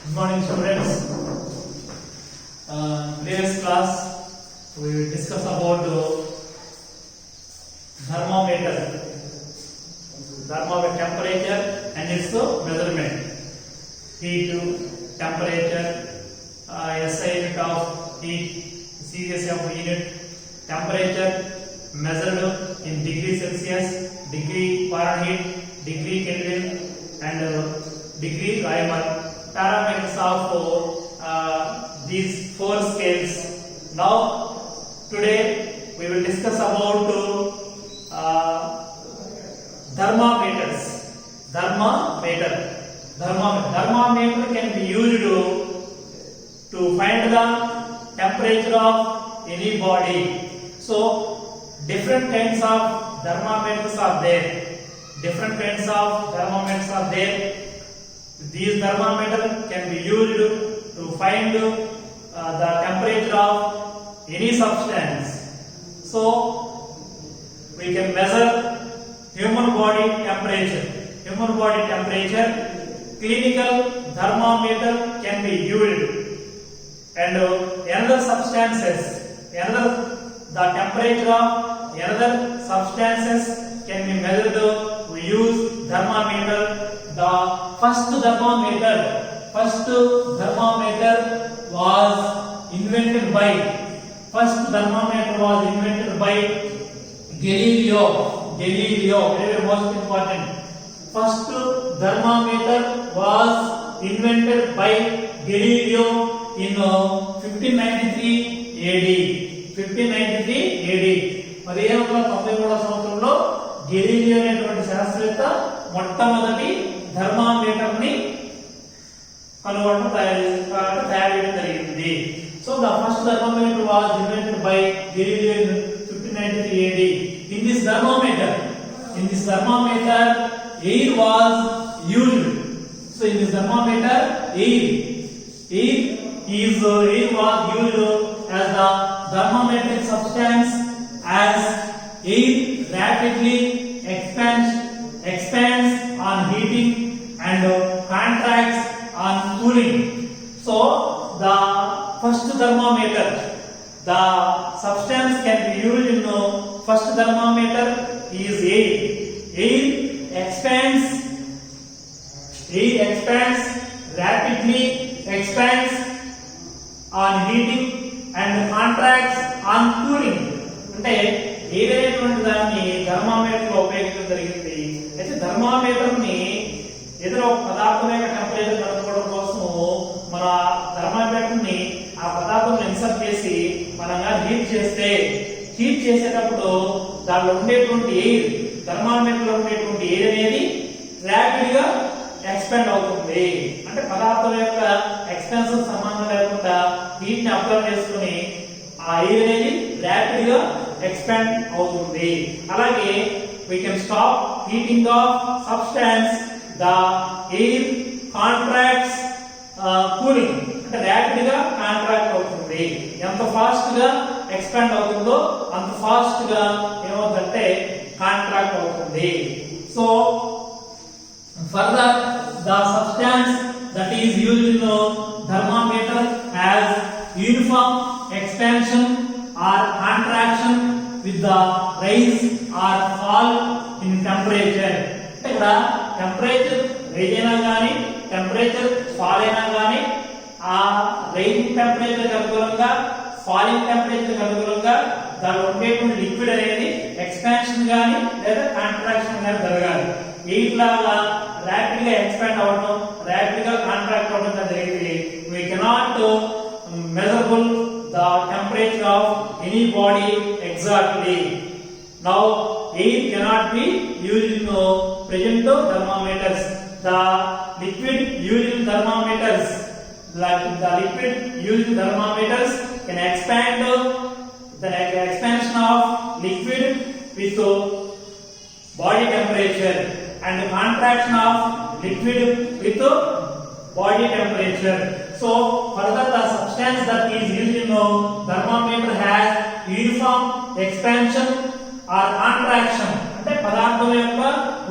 Good morning, students. Previous class we discussed about thermometer, temperature and its measurement, heat, temperature, SI unit of heat, CSI of unit, temperature measured in degree Celsius, degree Fahrenheit, degree Kelvin and degree Riemann. Parameters of these four scales. Now today we will discuss about thermometers. Thermometer can be used to find the temperature of any body. So different kinds of thermometers are there. These thermometers can be used to find the temperature of any substance. So we can measure human body temperature. Clinical thermometer can be used, and another substances, the temperature of another substances can be measured. We use thermometer. The first thermometer was invented by Galileo. Very most important. First thermometer was invented by Galileo in 1593 AD. 1593 AD. మరి 1793 సంవత్సరంలో Galileo అనేటువంటి శాస్త్రవేత్త మొట్టమొదటి thermometer ని కనుగొనడం తయారు చేయడం జరిగింది. So the first thermometer was invented by Galileo in 1593 AD. In this thermometer air was used. So in this thermometer air was used as the thermometric substance, as air rapidly expands on heating and contracts on cooling. So the first thermometer, the substance can be used in first thermometer is air. Air rapidly expands on heating and contracts on cooling. అంటే ఏదైనటువంటి దాన్ని thermometer లో ఉపయోగించడం జరిగింది. అయితే thermometer ని ఏదైనా ఒక పదార్థం యొక్క టెంపరేచర్ కనుక్కోవడం కోసం మన థర్మామీటర్ ని ఆ పదార్థం ఇన్సర్ట్ చేసి మనం హీట్ చేసేటప్పుడు దానిలో ఉండేటువంటి ఎయిర్, థర్మామీటర్ లో ఉండేటువంటి ఎయిర్ అనేది ర్యాపిడ్ గా ఎక్స్పాండ్ అవుతుంది. అంటే పదార్థం యొక్క ఎక్స్పాన్షన్ సంబంధం లేకుండా హీట్ ని అబ్జర్వ్ చేసుకుని ఆ ఎయిర్ అనేది ర్యాపిడ్ గా ఎక్స్పాండ్ అవుతుంది. అలాగే we can stop heating of substance, the air contracts cooling. అంటే ర్యాపిడ్ గా కాంట్రాక్ట్ అవుతుంది. ఎంత ఫాస్ట్ గా ఎక్స్పాండ్ అవుతుందో అంత ఫాస్ట్ గా ఏమవుతుందంటే కాంట్రాక్ట్ అవుతుంది. So further the substance that is used in thermometer has uniform expansion or contraction with the rise or fall in temperature. ఇక్కడ టెంపరేచర్ రైజ్ అయినా గానీ టెంపరేచర్ ఫాల్ అయినా గానీ ఆ రైజింగ్ టెంపరేచర్ అనుగుణంగా ఫాలింగ్ టెంపరేచర్ అనుగుణంగా దానిలో ఉండేటువంటి లిక్విడ్ అనేది ఎక్స్పాన్షన్ గానీ లేదా కాంట్రాక్షన్ గానీ జరగాలి. ఎయిర్ లాగా ర్యాపిడ్ గా ఎక్స్పాండ్ అవడం, ర్యాపిడ్ గా కాంట్రాక్ట్ అవడం జరిగింది. we cannot measurable the temperature of any body exactly. Now air cannot be used in present thermometers. The liquid used in thermometers can expand the expansion of liquid with body temperature and contraction of liquid with body temperature. So further the substance that is used in thermometer has uniform expansion or contraction. అంటే పదార్థం యొక్క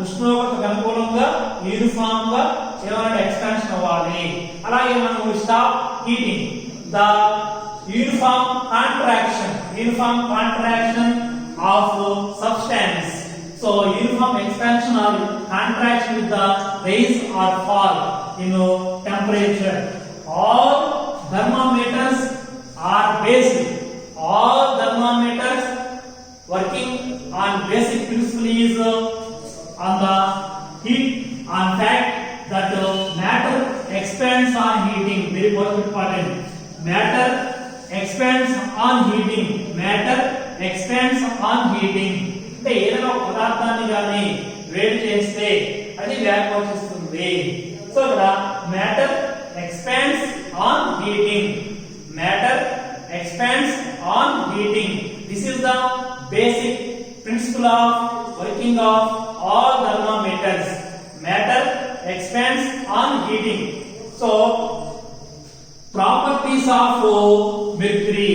ఉష్ణోగ్రతకు అనుకూలంగా uniform గా ఏమన్నా expansion అవ్వాలి. అలాగే మనం stop heating the uniform contraction of substance. So uniform expansion or contraction with the rise or fall in temperature. All thermometers are basic. All thermometers working on basic principle is on the heat, on fact that matter expands on heating. Very most important. Matter expands on heating. Matter expands on heating. అంటే ఏదైనా పదార్థాన్ని కానీ వేడి చేస్తే అది వ్యాకోచిస్తుంది. So ఇక్కడ matter expands on heating. Matter expands on heating. This is the basic principle of working of all thermometers. Matter expands on heating. So properties of mercury.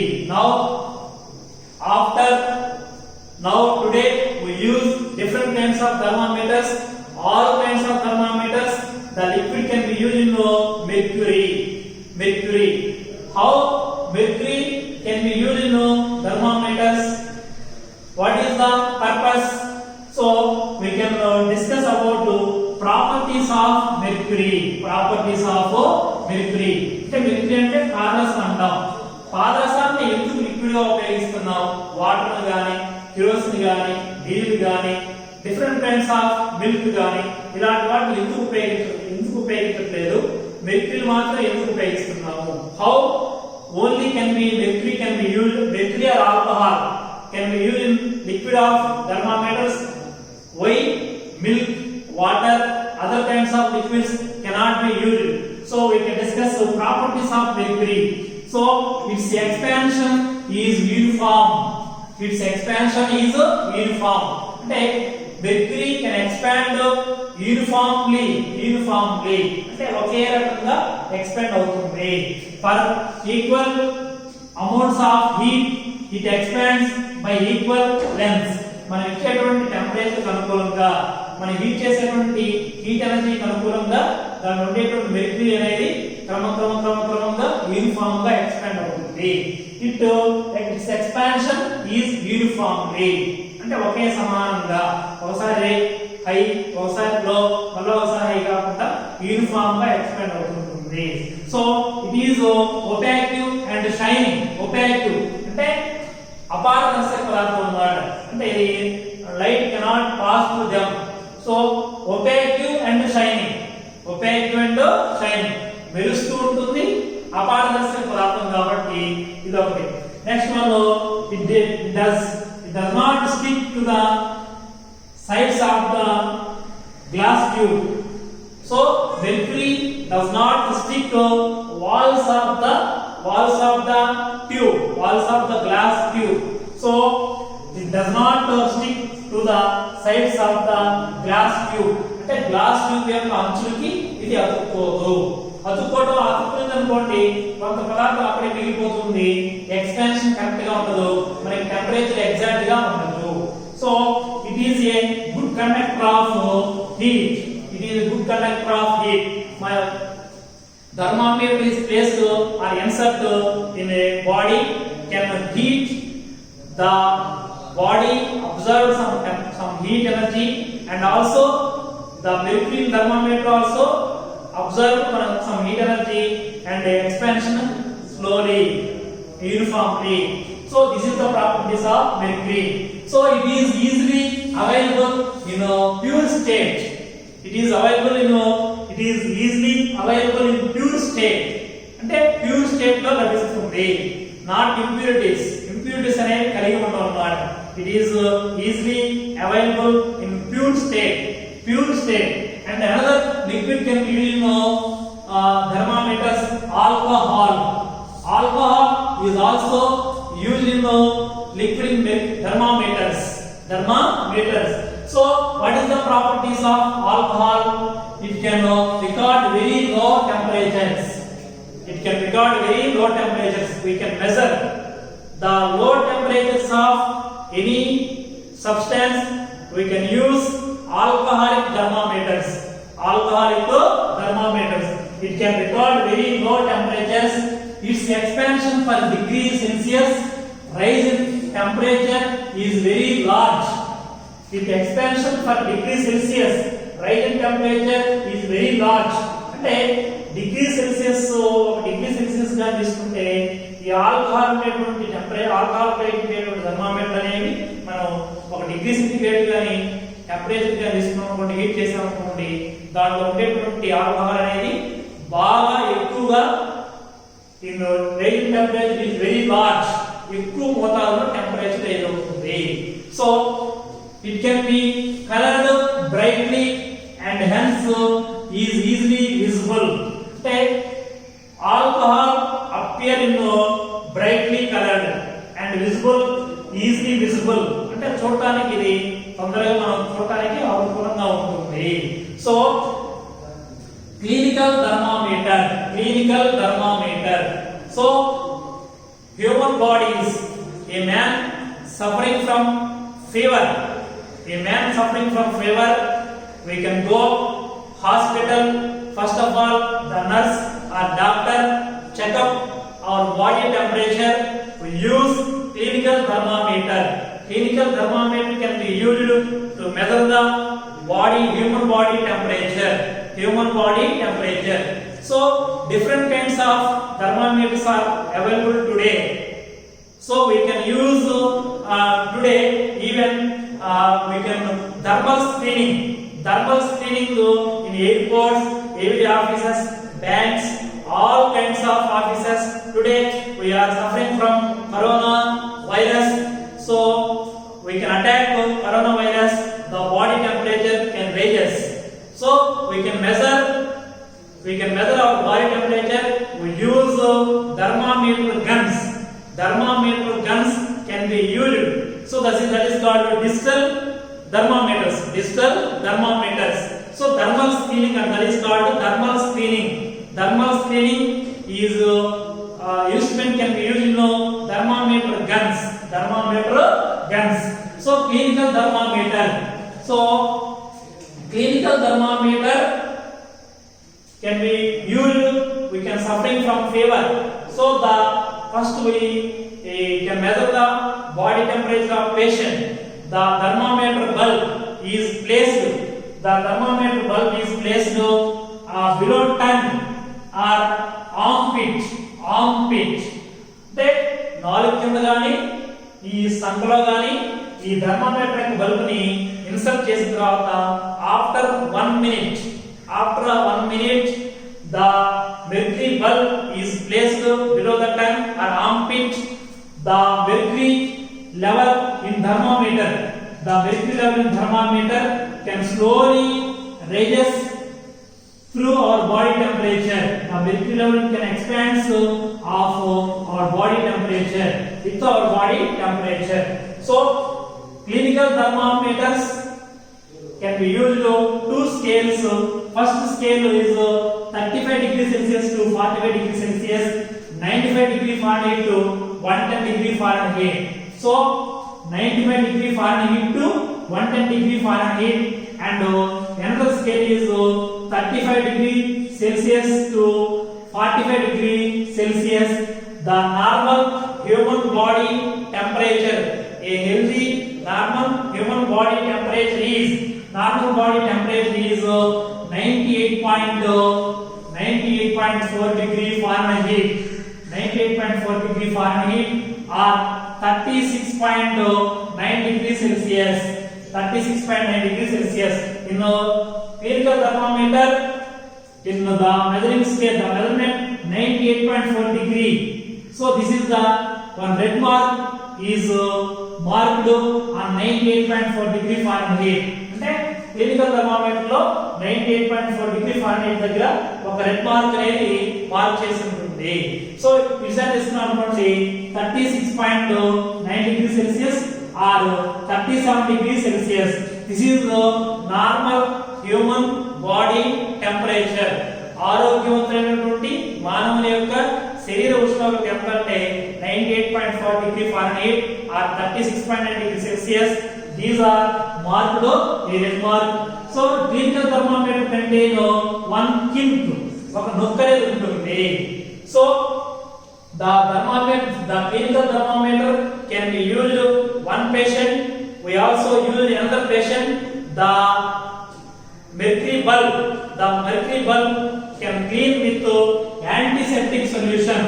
Now today we use different kinds of thermometers. All kinds of thermometers. The liquid can be used in mercury. How mercury can be used in thermometers? What is the purpose? So we can discuss about properties of mercury. Mercury అంటే పాదరసం అంటాం. పాదరసాన్ని ఎందుకు liquid గా ఉపయోగిస్తున్నాం? Water గాని, kerosene గాని, నీళ్లు గాని, different kinds of milk గాని ఇలాంటి వాటిని ఎందుకు ఉపయోగించట్లేదు? మెర్క్యూరీ మాత్రం ఎందుకు ఉపయోగిస్తున్నాము? How only mercury can be used, mercury or alcohol can be used in liquid of thermometers. Why milk, water, other kinds of liquids cannot be used? So we can discuss the properties of mercury. So its expansion is uniform. అంటే mercury can expand uniformly అంటే ఒకే రకంగా expand అవుతుంది. For equal amounts of heat it expands by equal lengths. మనం ఇచ్చేటువంటి temperature అనుకూలంగా, మనం heat చేసేటువంటి heat ఎనర్జీకి అనుకూలంగా దాని ఉండేటువంటి మెర్క్యూరీ అనేది క్రమంగా యూనిఫామ్ గా ఎక్స్పాండ్ అవుతుంది. its expansion is uniformly అంటే ఒకే సమానంగా, ఒకసారి హై ఒకసారి లో మళ్ళీ ఒకసారి హై కాకుండా యూనిఫామ్ గా ఎక్స్పాండ్ అవుతుంది. So it is opaque and shining. opaque అంటే అపారదర్శక పదార్థం అన్నమాట. అంటే ఇది light cannot pass through them. So opaque and shining మెరుస్తూ ఉంటుంది, అపారదర్శక పదార్థం కాబట్టి ఇది ఒకటి. Next one it does not stick to the sides of the glass tube. So mercury does not stick to walls of the glass tube. So it does not stick to the sides of the glass tube. అంటే glass tube యొక్క అంచులకి ఇది అతుక్కుంది అనుకోండి, కొంత పదార్థం అక్కడే మిగిలిపోతుంది. Expansion correct గా ఉండదు, మనకి టెంపరేచర్ ఎగ్జాక్ట్ గా ఉండదు. So it is a good conductor of heat. My thermometer is placed or insert in a body, can heat the body, observe some heat energy, and also the mercury thermometer also observe some heat energy and expansion slowly, uniformly. So this is the properties of mercury. So it is easily available in a pure state. It is easily available in pure state. అంటే pure state లో లభిస్తుంది, not impurities. Impurities అనేవి కలిగి ఉండవు అన్నమాట. It is easily available in pure state. And another liquid can be used in thermometers. Alcohol is also used in liquid in thermometers. So what is the properties of alcohol? It can record very low temperatures. We can measure the low temperatures of any substance. We can use alcoholic thermometers. alcoholic thermometers. It can record very low temperatures. Its expansion for degree Celsius rise in temperature is very large. Its expansion for degree Celsius rise in temperature is very large. అంటే degree Celsius degree Celsius గా తీసుకుంటే ఈ alcohol అనేటువంటి alcohol కలిగినటువంటి thermometer అనేవి మనం ఒక degree centigrade గాని టెంపరేచర్ గా తీసుకున్నప్పుడు హీట్ చేసామనుకోండి దాంట్లో ఉండేటువంటి ఆల్కహాల్ అనేది బాగా ఎక్కువగా in rise temperature is very large, ఎక్కువ మోతాదులో టెంపరేచర్ రైజ్ అవుతుంది. So it can be coloured brightly and hence is easily visible. అంటే alcohol appear in brightly coloured and visible, easily visible. అంటే చూడటానికి ఇది తొందరగా మనం చూడటానికి అనుకూలంగా ఉంటుంది. So clinical thermometer. So human bodies, a man suffering from fever, we can go hospital. First of all, the nurse or doctor check up our body temperature. We use clinical thermometer. Clinical thermometer can be used to measure the human body temperature. So different kinds of thermometers are available today. So we can use today even we can thermal screening in airports, every offices, banks, all kinds of offices. Today we are suffering from corona virus, so we can attack coronavirus. The body temperature can raises. So we can measure our body temperature. We use thermometer guns. Thermometer guns can be used. So that is called digital thermometers. So thermal screening, and that is called thermal screening. Thermal screening is instrument can be used in thermometer guns. So clinical thermometer. So clinical thermometer can be used. We can suffering from fever. So the first we can measure the body temperature of patient. The thermometer bulb is placed. Below tongue or armpit. That నాలుగు కింద గాని ఈ సంఖలో గాని ఈ thermometer యొక్క bulb ని insert చేసిన తర్వాత after 1 minute the mercury bulb is placed below the tongue or armpit. The mercury level in thermometer can slowly raises through our body temperature. The mercury level can expand of our body temperature with our body temperature. So clinical thermometers can be used two scales. First scale is 35 degrees Celsius to 45 degrees Celsius, 95 degrees Fahrenheit to 110 degrees Fahrenheit. So 95 degrees Fahrenheit to 110 degrees Fahrenheit, and another scale is 35 degrees Celsius to 45 degrees Celsius. The normal human body temperature, a healthy normal human body temperature is 98.4 degree Fahrenheit, 98.4 degree Fahrenheit or 36.9 degree Celsius. 36.9 degree Celsius. In a clinical thermometer, in the measuring scale, the measurement 98.4 degree. So this is the one red mark is marked on 98.4 degree Fahrenheit. అంటే clinical thermometer లో 98.4 degree Fahrenheit దగ్గర ఒక red mark అనేది mark చేసి ఉంటుంది. So visual చేస్తున్నాం అనుకోండి 36.9 degree Celsius or 37 degree Celsius. This is normal human body temperature. ఆరోగ్యవంతమైనటువంటి మానవుని యొక్క శరీర ఉష్ణోగ్రత ఎంత అంటే 98.4 degree Fahrenheit or 36.9 degree Celsius. These are marked with red mark so clinical thermometer contain one కింక్, ఒక నొక్కలేదు ఉంటుంది. So the clinical thermometer can be used one patient. We also use another patient. The mercury bulb can clean with antiseptic solution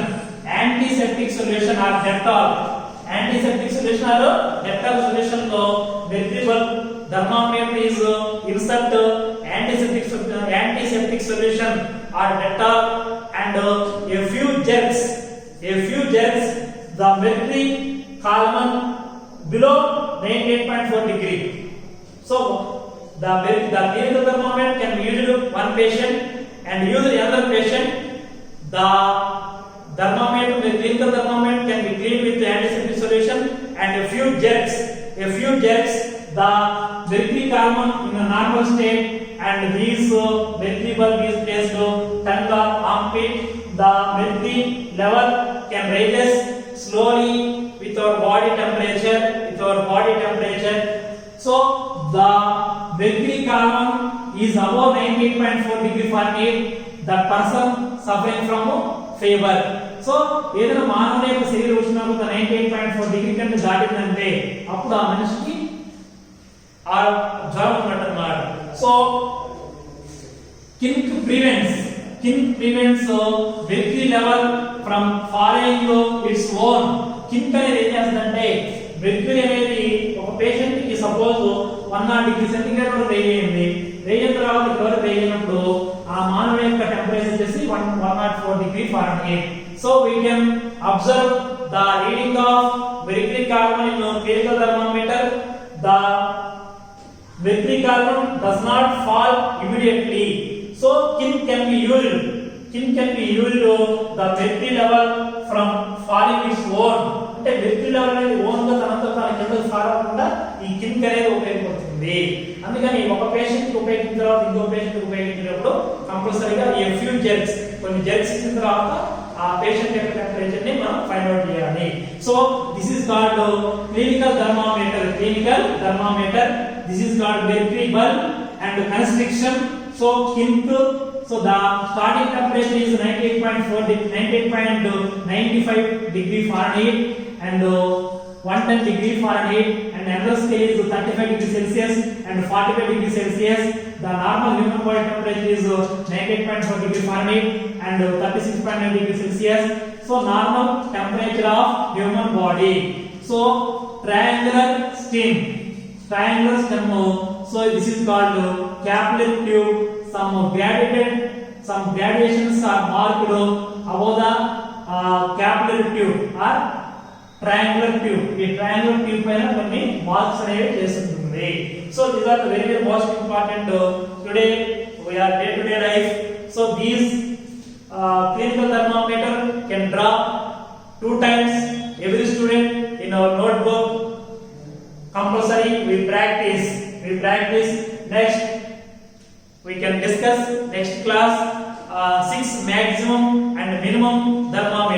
or Dettol. Antiseptic solution or Dettol solution lo mercury bulb thermometer is insert antiseptic solution or Dettol and a few jerks, the mercury column below 98.4 degree. So the clinical thermometer can be used one patient and use another patient. The clinical thermometer can be cleaned with antiseptic solution and a few jerks. The mercury column in a normal state and this mercury bulb is placed tongue or armpit. The mercury level can rise slowly with our body temperature. So the mercury column is above 98.4 degree Fahrenheit. That person suffering from fever. So ఏదైనా మానవుని యొక్క శరీర ఉష్ణోగ్రత 98.4 degree కంటే దాటిందంటే అప్పుడు ఆ మనిషికి ఆ జ్వరం ఉన్నట్టన్నమాట. So kink prevents mercury level from falling to its own. Kink అనేది ఏం చేస్తుందంటే మెర్క్యూరీ అనేది ఒక పేషెంట్ కి సపోజ్ 100 డిగ్రీ సెంటీగ్రేడ్ వరకు రేగిన తర్వాత ఎవరు రేగినప్పుడు ఆ మానవుని యొక్క టెంపరేచర్ వచ్చేసి 104 degree Fahrenheit. So we can observe the reading of mercury column in clinical thermometer. The mercury column does not fall immediately. So kink can be used the mercury level from falling its own. అంటే mercury level అనేది own గా తనంత తాను కిందకి fall అవ్వకుండా ఈ kink అనేది ఉపయోగపడుతుంది. అందుకని ఒక పేషెంట్ కి ఉపయోగించిన తర్వాత ఇంకో పేషెంట్ కి ఉపయోగించినప్పుడు కంపల్సరీగా ఈ ఫ్యూ జెర్క్స్ కొన్ని జెర్క్స్ ఇచ్చిన తర్వాత ఆ పేషెంట్ యొక్క టెంపరేచర్ ని మనం ఫైండ్ అవుట్ చేయాలి. So this is called clinical thermometer. This is called mercury bulb and constriction. So kink, so the starting temperature is 98.95 degree Fahrenheit and 110 degree Fahrenheit, and another scale is 35 degree Celsius and 45 degree Celsius. The normal human body temperature is 98.4 degree Fahrenheit and 36.9 degree Celsius. So normal temperature of human body. So triangular stem. So this is called capillary tube. Some gradations are marked above the capillary tube or triangular tube. The triangular tube paina konni marks అనేవి చేస్తుంది. So these are the very most important today we are day to day life. So these clinical thermometer can draw 2 times every student in our notebook. Compulsory we practice. Next we can discuss next class 6 maximum and minimum thermometer.